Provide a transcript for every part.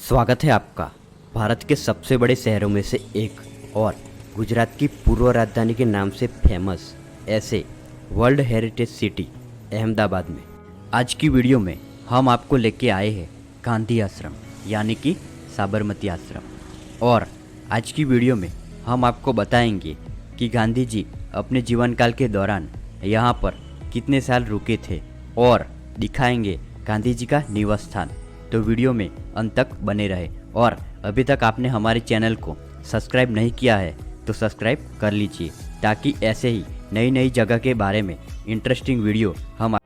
स्वागत है आपका भारत के सबसे बड़े शहरों में से एक और गुजरात की पूर्व राजधानी के नाम से फेमस ऐसे वर्ल्ड हेरिटेज सिटी अहमदाबाद में। आज की वीडियो में हम आपको लेके आए हैं गांधी आश्रम यानी कि साबरमती आश्रम। और आज की वीडियो में हम आपको बताएंगे कि गांधी जी अपने जीवन काल के दौरान यहाँ पर कितने साल रुके थे और दिखाएंगे गांधी जी का निवास स्थान। तो वीडियो में अंत तक बने रहे। और अभी तक आपने हमारे चैनल को सब्सक्राइब नहीं किया है तो सब्सक्राइब कर लीजिए, ताकि ऐसे ही नई नई जगह के बारे में इंटरेस्टिंग वीडियो हम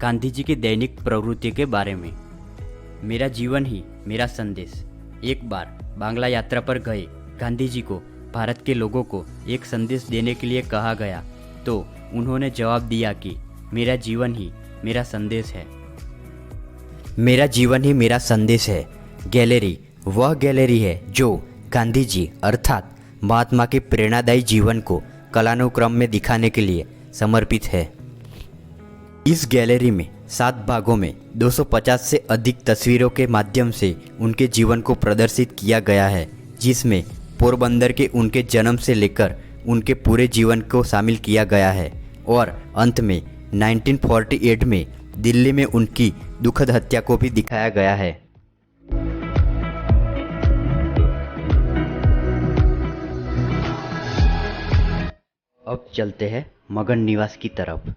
गांधी जी की दैनिक प्रवृत्ति के बारे में। मेरा जीवन ही मेरा संदेश। एक बार बांग्ला यात्रा पर गए गांधी जी को भारत के लोगों को एक संदेश देने के लिए कहा गया, तो उन्होंने जवाब दिया कि मेरा जीवन ही मेरा संदेश है। मेरा जीवन ही मेरा संदेश है। गैलरी वह गैलरी है जो गांधी जी अर्थात महात्मा के प्रेरणादायी जीवन को कालानुक्रम में दिखाने के लिए समर्पित है। इस गैलरी में 7 भागों में 250 से अधिक तस्वीरों के माध्यम से उनके जीवन को प्रदर्शित किया गया है, जिसमें पोरबंदर के उनके जन्म से लेकर उनके पूरे जीवन को शामिल किया गया है। और अंत में 1948 में दिल्ली में उनकी दुखद हत्या को भी दिखाया गया है। अब चलते हैं मगन निवास की तरफ।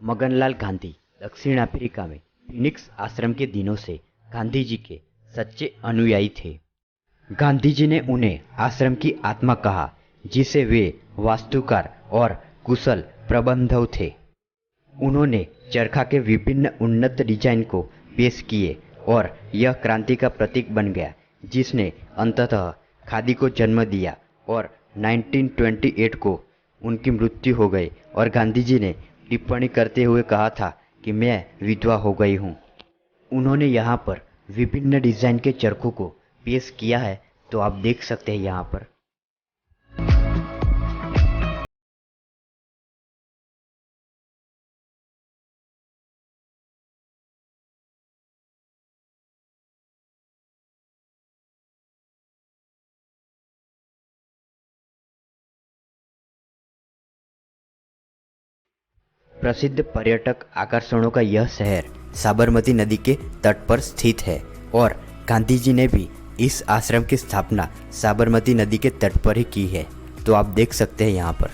मगनलाल गांधी दक्षिण अफ्रीका में फिनिक्स आश्रम के दिनों से गांधी जी के सच्चे अनुयायी थे। गांधी जी ने उन्हें आश्रम की आत्मा कहा, जिसे वे वास्तुकार और कुशल प्रबंधक थे। उन्होंने चरखा के विभिन्न उन्नत डिजाइन को पेश किए और यह क्रांति का प्रतीक बन गया, जिसने अंततः खादी को जन्म दिया और 1928 को उनकी मृत्यु हो गई और गांधी जी ने टिप्पणी करते हुए कहा था कि मैं विधवा हो गई हूँ। उन्होंने यहाँ पर विभिन्न डिज़ाइन के चरखों को पेश किया है, तो आप देख सकते हैं यहाँ पर। प्रसिद्ध पर्यटक आकर्षणों का यह शहर साबरमती नदी के तट पर स्थित है और गांधी जी ने भी इस आश्रम की स्थापना साबरमती नदी के तट पर ही की है, तो आप देख सकते हैं यहाँ पर।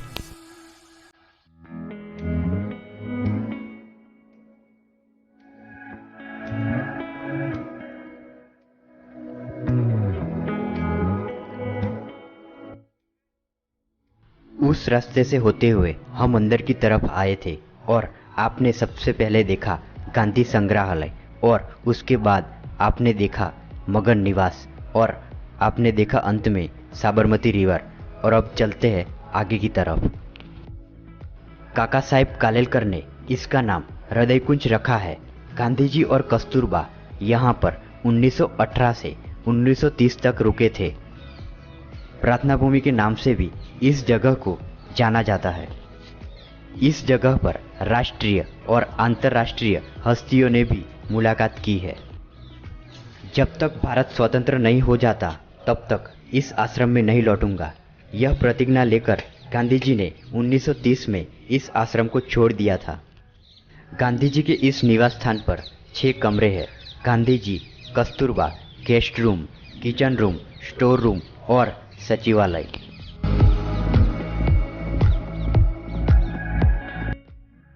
उस रास्ते से होते हुए हम अंदर की तरफ आए थे और आपने सबसे पहले देखा गांधी संग्रहालय और उसके बाद आपने देखा मगन निवास और आपने देखा अंत में साबरमती रिवर। और अब चलते हैं आगे की तरफ। काका साहेब कालेलकर ने इसका नाम हृदय कुंज रखा है। गांधी जी और कस्तूरबा यहाँ पर 1918 से 1930 तक रुके थे। प्रार्थना भूमि के नाम से भी इस जगह को जाना जाता है। इस जगह पर राष्ट्रीय और अंतर्राष्ट्रीय हस्तियों ने भी मुलाकात की है। जब तक भारत स्वतंत्र नहीं हो जाता तब तक इस आश्रम में नहीं लौटूंगा, यह प्रतिज्ञा लेकर गांधी जी ने 1930 में इस आश्रम को छोड़ दिया था। गांधी जी के इस निवास स्थान पर 6 कमरे हैं। Gandhi ji, Kasturba, guest room, kitchen room, store room और सचिवालय।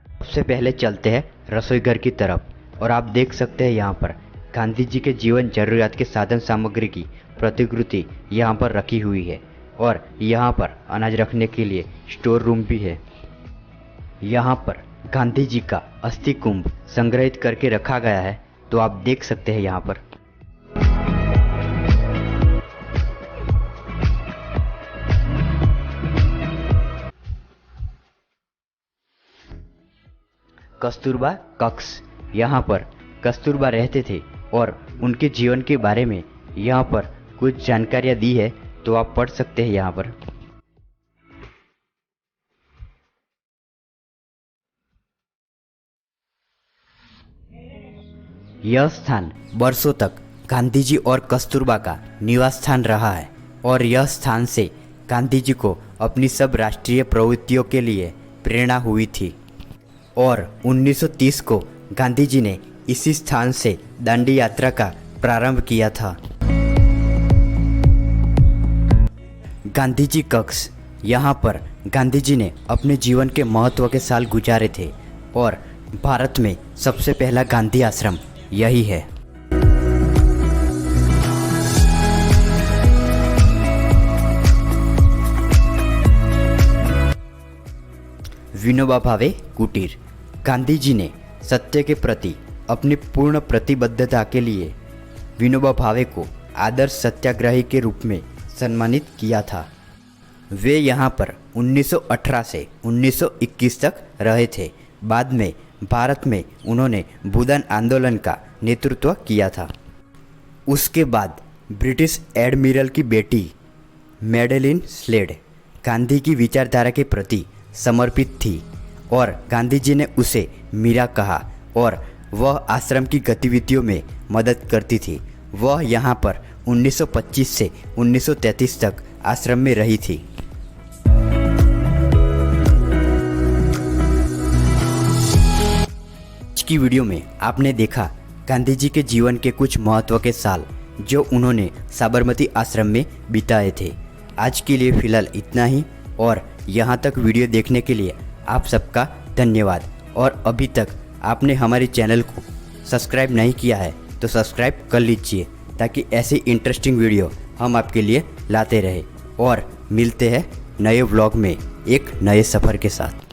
सबसे पहले चलते हैं रसोई घर की तरफ और आप देख सकते हैं यहाँ पर गांधी जी के जीवन जरूरियात के साधन सामग्री की प्रतिकृति यहाँ पर रखी हुई है और यहाँ पर अनाज रखने के लिए स्टोर रूम भी है। यहाँ पर गांधी जी का अस्थि कुंभ संग्रहित करके रखा गया है, तो आप देख सकते हैं यहाँ पर। कस्तूरबा कक्ष, यहाँ पर कस्तूरबा रहते थे और उनके जीवन के बारे में यहाँ पर कुछ जानकारियाँ दी है, तो आप पढ़ सकते हैं यहाँ पर। यह स्थान वर्षों तक गांधी जी और कस्तूरबा का निवास स्थान रहा है और यह स्थान से गांधी जी को अपनी सब राष्ट्रीय प्रवृत्तियों के लिए प्रेरणा हुई थी और 1930 को गांधी जी ने इसी स्थान से दांडी यात्रा का प्रारंभ किया था। गांधी जी कक्ष, यहाँ पर गांधी जी ने अपने जीवन के महत्व के साल गुजारे थे और भारत में सबसे पहला गांधी आश्रम यही है। विनोबा भावे कुटीर। गांधी जी ने सत्य के प्रति अपनी पूर्ण प्रतिबद्धता के लिए विनोबा भावे को आदर्श सत्याग्रही के रूप में सम्मानित किया था। वे यहाँ पर 1918 से 1921 तक रहे थे। बाद में भारत में उन्होंने भूदान आंदोलन का नेतृत्व किया था। उसके बाद ब्रिटिश एडमिरल की बेटी मैडेलिन स्लेड गांधी की विचारधारा के प्रति समर्पित थी और गांधी जी ने उसे मीरा कहा और वह आश्रम की गतिविधियों में मदद करती थी। वह यहाँ पर 1925 से 1933 तक आश्रम में रही थी। आज की वीडियो में आपने देखा गांधी जी के जीवन के कुछ महत्व के साल जो उन्होंने साबरमती आश्रम में बिताए थे। आज के लिए फ़िलहाल इतना ही और यहाँ तक वीडियो देखने के लिए आप सबका धन्यवाद। और अभी तक आपने हमारे चैनल को सब्सक्राइब नहीं किया है तो सब्सक्राइब कर लीजिए ताकि ऐसी इंटरेस्टिंग वीडियो हम आपके लिए लाते रहे। और मिलते हैं नए व्लॉग में एक नए सफ़र के साथ।